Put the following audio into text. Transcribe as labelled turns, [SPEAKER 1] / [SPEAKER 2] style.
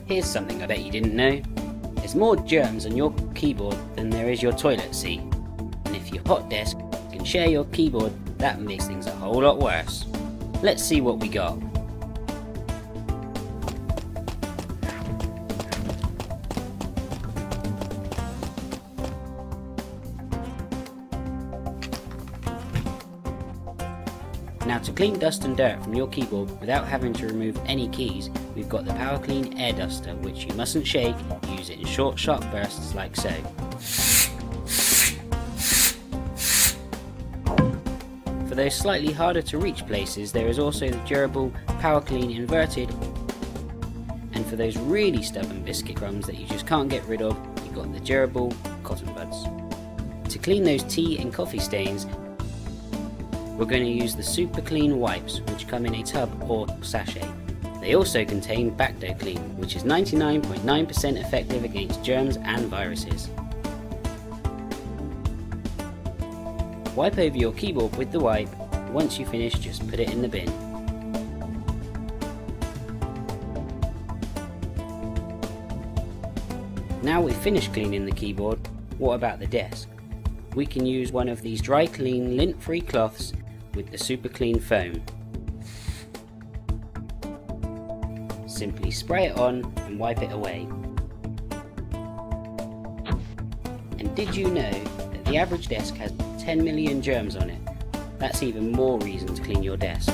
[SPEAKER 1] Here's something I bet you didn't know. There's more germs on your keyboard than there is your toilet seat. And if your hot desk can share your keyboard, that makes things a whole lot worse. Let's see what we got. Now, to clean dust and dirt from your keyboard without having to remove any keys, we've got the PowerClean Air Duster, which you mustn't shake. Use it in short, sharp bursts like so. For those slightly harder to reach places, there is also the durable PowerClean Inverted, and for those really stubborn biscuit crumbs that you just can't get rid of, you've got the durable Cotton Buds. To clean those tea and coffee stains, we're going to use the Super Clean wipes, which come in a tub or sachet. They also contain Bacto Clean, which is 99.9% effective against germs and viruses. Wipe over your keyboard with the wipe. Once you finish, just put it in the bin. Now we've finished cleaning the keyboard, what about the desk? We can use one of these dry clean lint-free cloths with the Super Clean foam. Simply spray it on and wipe it away. And did you know that the average desk has 10 million germs on it? That's even more reason to clean your desk.